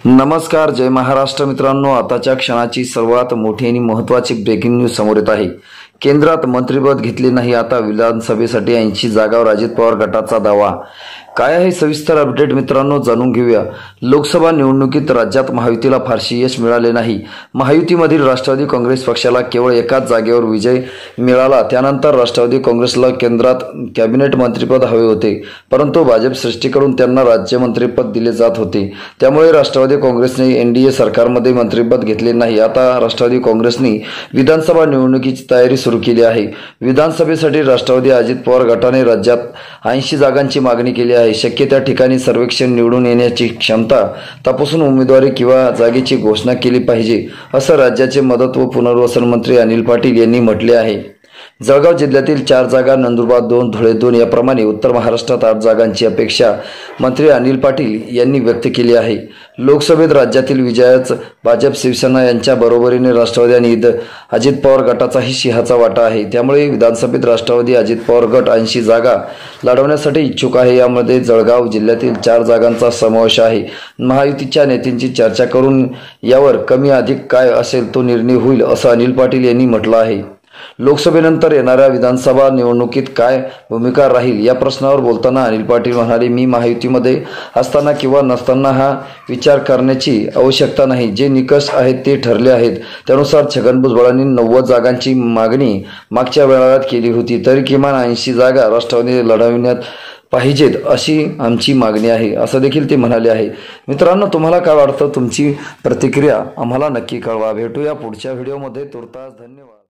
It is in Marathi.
नमस्कार, जय महाराष्ट्र मित्रांनो। आताच्या क्षणाची सर्वात मोठी आणि महत्त्वाची ब्रेकिंग न्यूज समोर येत आहे। केंद्रात मंत्रिपद घेतले नाही, आता विधानसभेसाठी 80 जागावर अजित पवार गटाचा दावा। काय आहे सविस्तर अपडेट मित्रांनो, जाणून घेऊया। लोकसभा निवडणुकीत राज्यात महायुतीला फारशी यश मिळाले नाही। महायुतीमधील राष्ट्रवादी काँग्रेस पक्षाला केवळ एकाच जागेवर विजय मिळाला। त्यानंतर राष्ट्रवादी काँग्रेसला केंद्रात कॅबिनेट मंत्रिपद हवे होते, परंतु भाजप सृष्टीकडून त्यांना राज्यमंत्रीपद दिले जात होते। त्यामुळे राष्ट्रवादी काँग्रेसने एनडीए सरकारमध्ये मंत्रिपद घेतले नाही। आता राष्ट्रवादी काँग्रेसने विधानसभा निवडणुकीची तयारी सुरू केली आहे। विधानसभेसाठी राष्ट्रवादी अजित पवार गटाने राज्यात 80 जागांची मागणी केली आहे। शक्य त्या ठिकाणी सर्वेक्षण निवडून येण्याची क्षमता तपासून उमेदवारी किंवा जागेची घोषणा केली पाहिजे, असं राज्याचे मदत व पुनर्वसन मंत्री अनिल पाटील यांनी म्हटले आहे। जळगाव जिल्ह्यातील 4 जागा, नंदुरबार 2, धुळे 2 याप्रमाणे उत्तर महाराष्ट्रात 8 जागांची अपेक्षा मंत्री अनिल पाटील यांनी व्यक्त केली आहे। लोकसभेत राज्यातील विजयाच भाजप शिवसेना यांच्या बरोबरीने राष्ट्रवादी आणि अजित पवार गटाचाही सिंहाचा वाटा आहे। त्यामुळे विधानसभेत राष्ट्रवादी अजित पवार गट 80 जागा लढवण्यासाठी इच्छुक आहे। यामध्ये जळगाव जिल्ह्यातील 4 जागांचा समावेश आहे। महायुतीच्या नेत्यांची चर्चा करून यावर कमी अधिक काय असेल तो निर्णय होईल, असं अनिल पाटील यांनी म्हटलं आहे। लोकसभेनंतर येणाऱ्या विधानसभा निवडणुकीत काय भूमिका राहील या प्रश्नावर बोलताना अनिल पाटील म्हणाले, मी महायुतीमध्ये असताना किंवा नसताना हा विचार करण्याची आवश्यकता नाही। जे निकष आहेत ते ठरले आहेत। त्यानुसार छगन भुजबळांनी 90 जागांची मागणी मागच्या वेळात केली होती, तरी किमान 80 जागा राष्ट्रवादी लढविण्यात पाहिजेत अशी आमची मागणी आहे, असं देखील ते म्हणाले आहे। मित्रांनो, तुम्हाला काय वाटतं? तुमची प्रतिक्रिया आम्हाला नक्की कळवा। भेटूया पुढच्या व्हिडिओमध्ये। तुर्तास धन्यवाद।